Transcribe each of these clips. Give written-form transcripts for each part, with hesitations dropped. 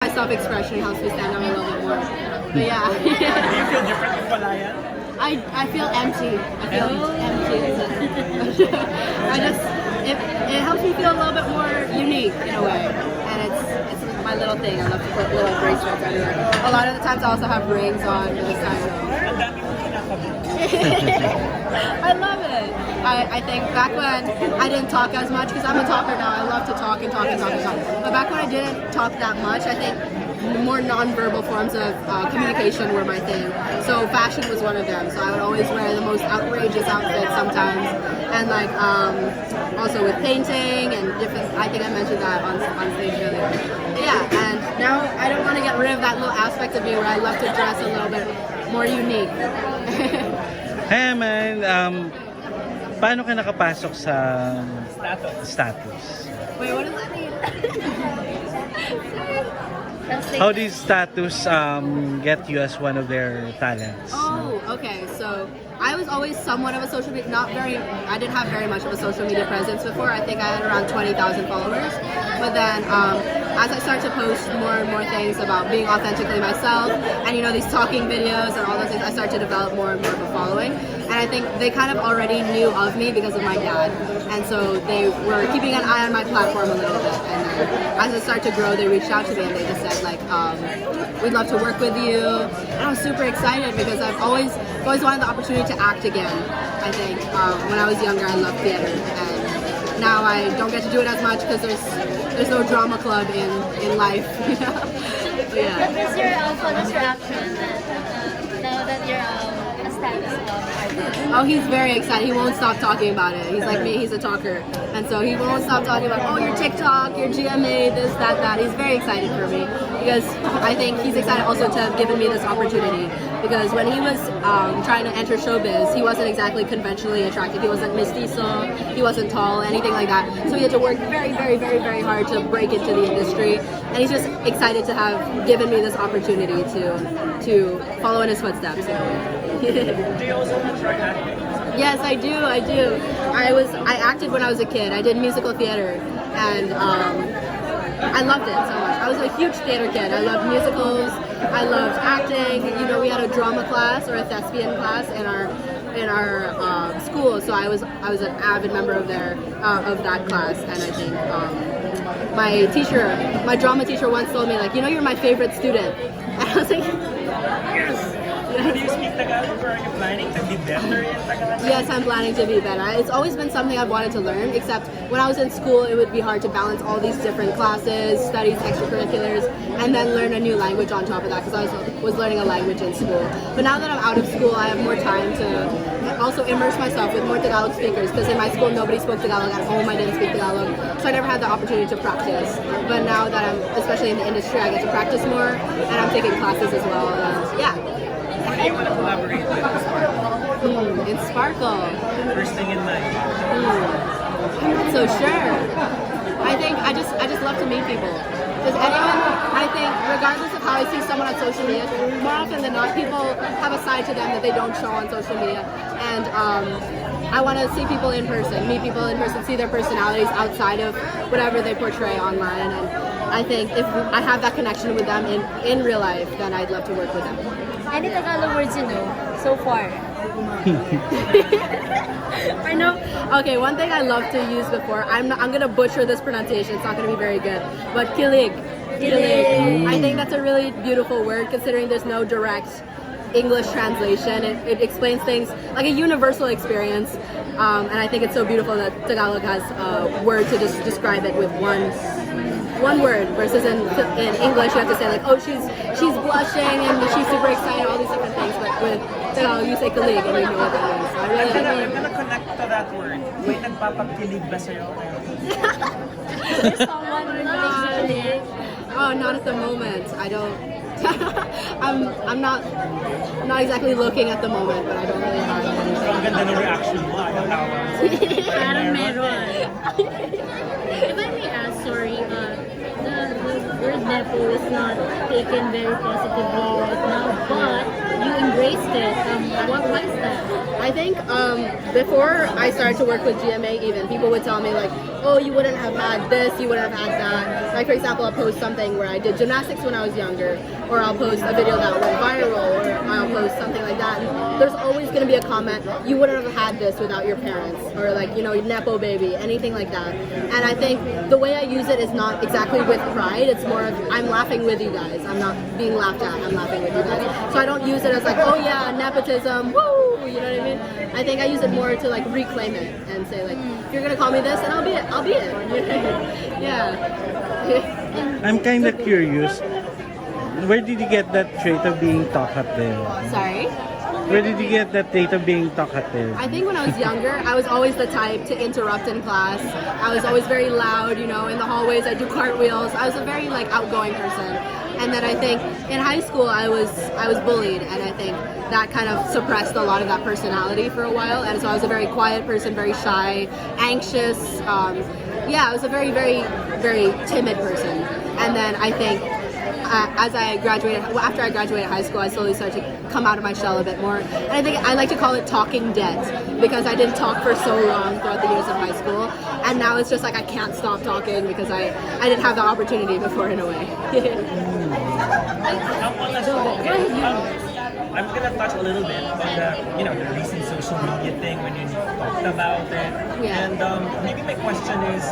my self-expression helps me stand out a little bit more. But yeah. Do you feel different in Palayan? I feel empty. I feel empty. It helps me feel a little bit more unique in a way, and it's my little thing. I love to put little bracelets everywhere. A lot of the times I also have rings on for this kind of. I love it. I think back when I didn't talk as much, because I'm a talker now. I love to talk and talk and talk and talk. But back when I didn't talk that much, I think more non-verbal forms of communication were my thing. So fashion was one of them. So I would always wear the most outrageous outfits sometimes, and like also with painting and different. I think I mentioned that on stage earlier. Yeah, and now I don't want to get rid of that little aspect of me where I love to dress a little bit more unique. Hey man, paano ka nakapasok sa status? Wait, what does that mean? How did status get you as one of their talents? Oh, okay. So I was always somewhat of a social media, I didn't have very much of a social media presence before. I think I had around 20,000 followers. But then as I started to post more and more things about being authentically myself, and you know, these talking videos and all those things, I started to develop more and more of a following. And I think they kind of already knew of me because of my dad. And so they were keeping an eye on my platform a little bit. And then as it started to grow, they reached out to me and they just said like, we'd love to work with you. And I was super excited because I've always wanted the opportunity to act again. I think when I was younger, I loved theater. And now I don't get to do it as much because there's no drama club in life. You know? But yeah. What was your father's reaction now that you're a status artist? Oh, he's very excited. He won't stop talking about it. He's like me, he's a talker. And so he won't stop talking about, oh, your TikTok, your GMA, this, that. He's very excited for me because I think he's excited also to have given me this opportunity. Because when he was trying to enter showbiz, he wasn't exactly conventionally attractive. He wasn't mestizo, he wasn't tall, anything like that. So he had to work very, very, very, very hard to break into the industry. And he's just excited to have given me this opportunity to follow in his footsteps. Do you also try acting? Yes, I do. I acted when I was a kid. I did musical theater, and I loved it so much. I was a huge theater kid. I loved musicals. I loved acting. You know, we had a drama class or a thespian class in our school, so I was an avid member of that class. And I think my drama teacher once told me like, you know, you're my favorite student. And I was like, yes. Do you speak Tagalog, or are you planning to be better in Tagalog? Yes, I'm planning to be better. It's always been something I've wanted to learn, except when I was in school, it would be hard to balance all these different classes, studies, extracurriculars, and then learn a new language on top of that, because I was learning a language in school. But now that I'm out of school, I have more time to also immerse myself with more Tagalog speakers, because in my school, nobody spoke Tagalog. At home, I didn't speak Tagalog, so I never had the opportunity to practice. But now that I'm, especially in the industry, I get to practice more, and I'm taking classes as well, and yeah. Who do you want to collaborate with? Sparkle? It's Sparkle. First thing in mind. I'm not so sure. I think I just love to meet people. Because anyone, I think, regardless of how I see someone on social media, more often than not, people have a side to them that they don't show on social media. And I want to see people in person, meet people in person, see their personalities outside of whatever they portray online. And I think if I have that connection with them in real life, then I'd love to work with them. Any Tagalog words you know so far? I know. Okay, one thing I love to use before, I'm gonna butcher this pronunciation. It's not gonna be very good, but kilig. Kilig. I think that's a really beautiful word, considering there's no direct English translation. It explains things like a universal experience, and I think it's so beautiful that Tagalog has a word to just describe it with one word, versus in English you have to say like, oh, she's blushing and she's super excited, all these different things. But with Tagalog you say kilig and you know what that means. So I'm gonna connect to that word. May nagpapakilig ba sa'yo? Someone really? Oh, not at the moment. I don't. I'm not exactly looking at the moment, but I don't really have anything. Ang ganda ng reaction mo, ayaw tawa. Parang meron. If I may ask, sorry, the word nepo is not taken very positively right now, but you embraced it. Why is that? I think before I started to work with GMA, even people would tell me like, oh, you wouldn't have had this, you wouldn't have had that. Like for example, I'll post something where I did gymnastics when I was younger, or I'll post a video that went viral, or I'll post something like that. And there's always going to be a comment, you wouldn't have had this without your parents, or like, you know, nepo baby, anything like that. And I think the way I use it is not exactly with pride, it's more of, I'm laughing with you guys. I'm not being laughed at, I'm laughing with you guys. So I don't use it as like, oh yeah, nepotism, woo, you know what I mean? I think I use it more to like reclaim it and say like, if you're gonna call me this, then I'll be it. I'll be it. Yeah. I'm kind of curious. Where did you get that trait of being talkative? Sorry? Where did you get that trait of being talkative? I think when I was younger, I was always the type to interrupt in class. I was always very loud, you know, in the hallways. I do cartwheels. I was a very like outgoing person. And then I think in high school I was bullied, and I think that kind of suppressed a lot of that personality for a while. And so I was a very quiet person, very shy, anxious. I was a very, very, very timid person. And then I think after I graduated high school, I slowly started to come out of my shell a bit more. And I think I like to call it talking dead, because I didn't talk for so long throughout the years of high school. And now it's just like I can't stop talking because I didn't have the opportunity before in a way. I'm gonna touch a little bit on the recent social media thing when you talked about it. Yeah. And maybe my question is,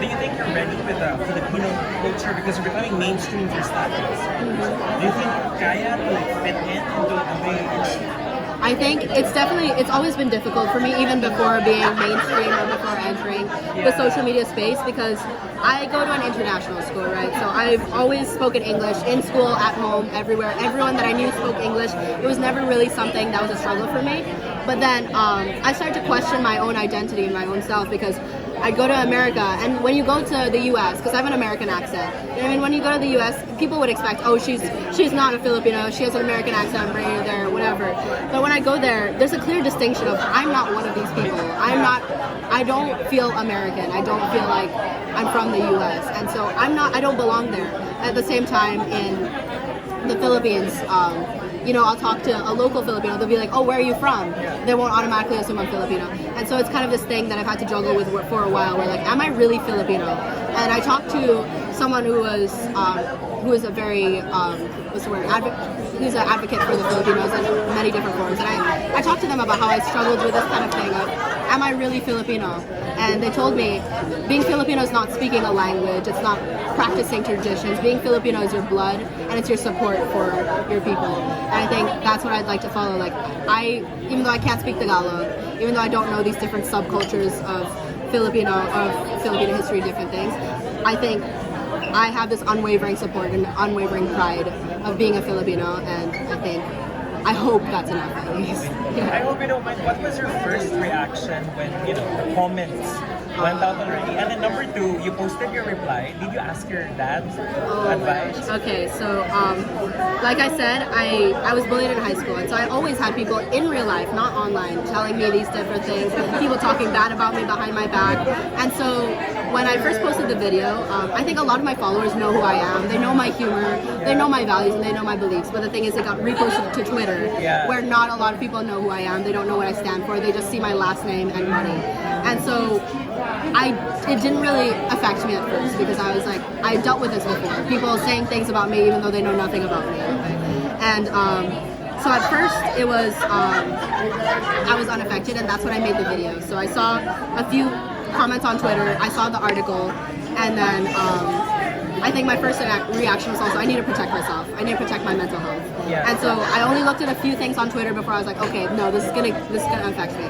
do you think you're ready with the Filipino culture because you're becoming mainstream for status? Do you think kaya to like fit in into the way? I think it's always been difficult for me, even before being mainstream or before entering the social media space, because I go to an international school, right? So I've always spoken English in school, at home, everywhere. Everyone that I knew spoke English. It was never really something that was a struggle for me. But then I started to question my own identity and my own self, because I'd go to America, and when you go to the U.S., because I have an American accent, you know what I mean? When you go to the U.S., people would expect, oh, she's not a Filipino, she has an American accent, bring her there, whatever. But when I go there, there's a clear distinction of I'm not one of these people. I don't feel American. I don't feel like I'm from the U.S. And so I don't belong there. At the same time, in the Philippines, I'll talk to a local Filipino, they'll be like, oh, where are you from? They won't automatically assume I'm Filipino. And so it's kind of this thing that I've had to juggle with for a while, where like, am I really Filipino? And I talked to someone who is a very, who's an advocate for the Filipinos in many different forms. And I talked to them about how I struggled with this kind of thing of, am I really Filipino? And they told me, being Filipino is not speaking a language, it's not practicing traditions. Being Filipino is your blood, and it's your support for your people. And I think that's what I'd like to follow. Like, even though I can't speak Tagalog, even though I don't know these different subcultures of Filipino history, different things, I think I have this unwavering support and unwavering pride of being a Filipino, and I hope that's enough at least. Yeah. I hope you don't mind. What was your first reaction when the comments went out already? And then number two, you posted your reply. Did you ask your dad's advice? Okay, so like I said, I was bullied in high school, and so I always had people in real life, not online, telling me these different things, people talking bad about me behind my back. And so when I first posted the video, I think a lot of my followers know who I am. They know my humor, they know my values, and they know my beliefs. But the thing is, it got reposted to Twitter, where not a lot of people know who I am. They don't know what I stand for. They just see my last name and money. And so it didn't really affect me at first, because I was like, I dealt with this before. People saying things about me even though they know nothing about me. And so at first it was, I was unaffected, and that's when I made the video. So I saw a few comments on Twitter, I saw the article, and then I think my first reaction was also, I need to protect myself. I need to protect my mental health. Yeah. And so I only looked at a few things on Twitter before I was like, okay, no, this is gonna affect me.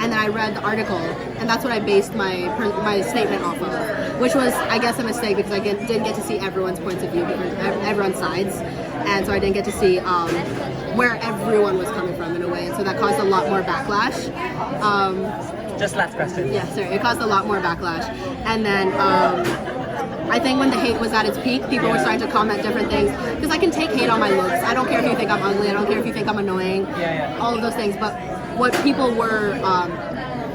And then I read the article, and that's what I based my statement off of, which was, I guess, a mistake, because I didn't get to see everyone's points of view, everyone's sides, and so I didn't get to see where everyone was coming from in a way, and so that caused a lot more backlash. Just last question. Yeah, sorry, it caused a lot more backlash, and then I think when the hate was at its peak, people were starting to comment different things, because I can take hate on my looks. I don't care if you think I'm ugly, I don't care if you think I'm annoying, all of those things, but what people were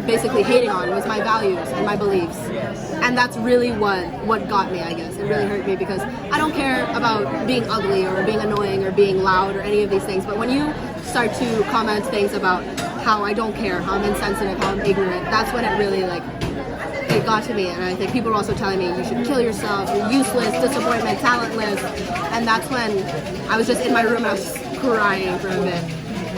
basically hating on was my values and my beliefs. And that's really what got me, I guess. It really hurt me, because I don't care about being ugly or being annoying or being loud or any of these things, but when you start to comment things about how I don't care, how I'm insensitive, how I'm ignorant, that's when it really it got to me, and I think people were also telling me you should kill yourself, you're useless, disappointment, talentless, and that's when I was just in my room and I was just crying for a bit.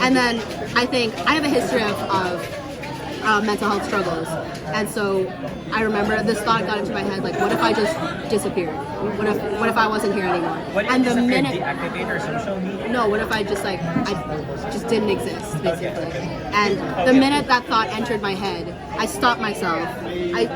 And then I think I have a history of mental health struggles, and so I remember this thought got into my head, like, what if I just disappeared? What if I wasn't here anymore? What if And you the disappeared, minute deactivate our social media? no, what if I just like I just didn't exist basically? And the minute that thought entered my head, I stopped myself. I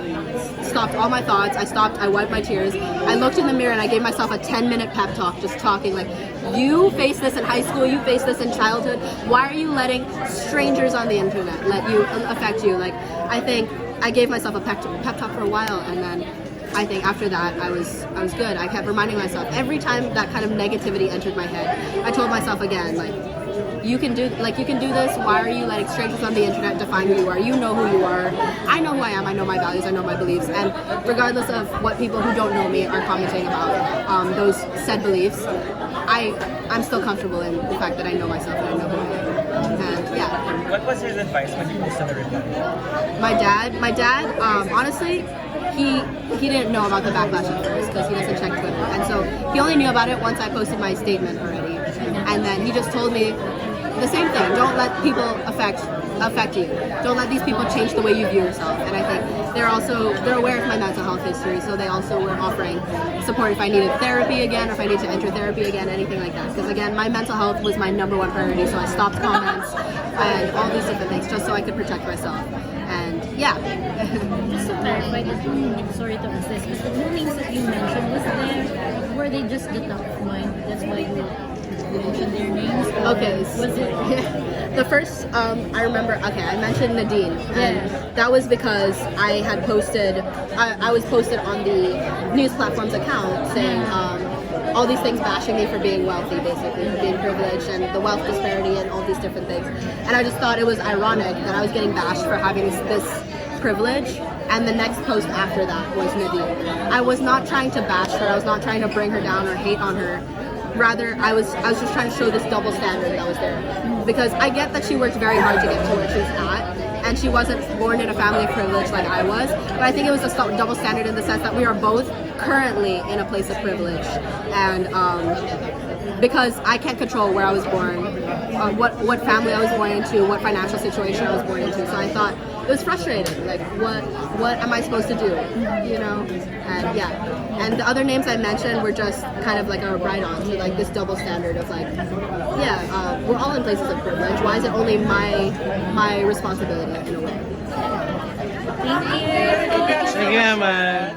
stopped all my thoughts. I wiped my tears. I looked in the mirror and I gave myself a 10-minute pep talk, just talking like, you faced this in high school, you faced this in childhood. Why are you letting strangers on the internet let you affect you? Like, I think I gave myself a pep talk for a while, and then I think after that I was good. I kept reminding myself every time that kind of negativity entered my head. I told myself again, like, you can do this. Why are you letting strangers on the internet define who you are? You know who you are. I know who I am. I know my values. I know my beliefs. And regardless of what people who don't know me are commenting about those said beliefs, I'm still comfortable in the fact that I know myself and I know who I am. And yeah. What was his advice when you posted the reply? My dad, honestly, he didn't know about the backlash at first because he doesn't check Twitter, and so he only knew about it once I posted my statement already, and then he just told me the same thing: don't let people affect you. Don't let these people change the way you view yourself. And I think they're aware of my mental health history, so they also were offering support if I needed therapy again, or if I need to enter therapy again, anything like that. Because again, my mental health was my #1 priority, so I stopped comments and all these different things just so I could protect myself. And yeah. Just to clarify, sorry to ask this, but the names that you mentioned, were they just the top of mind? That's why you mentioned their names? Okay. Was it? The first, I remember, I mentioned Nadine. And Yeah. that was because I had posted, I was posted on the news platform's account saying all these things bashing me for being wealthy, basically, for being privileged and the wealth disparity and all these different things. And I just thought it was ironic that I was getting bashed for having this privilege, and the next post after that was Nadine. I was not trying to bash her, I was not trying to bring her down or hate on her. Rather, I was just trying to show this double standard that was there. Because I get that she worked very hard to get to where she's at, and she wasn't born in a family of privilege like I was, but I think it was a double standard in the sense that we are both currently in a place of privilege. And because I can't control where I was born, what family I was born into, what financial situation I was born into, so I thought it was frustrating. Like, what am I supposed to do? You know? And yeah. And the other names I mentioned were just kind of like a write-on to like this double standard of like, yeah, we're all in places of privilege. Why is it only my responsibility in a way? Thank you. Sige, man.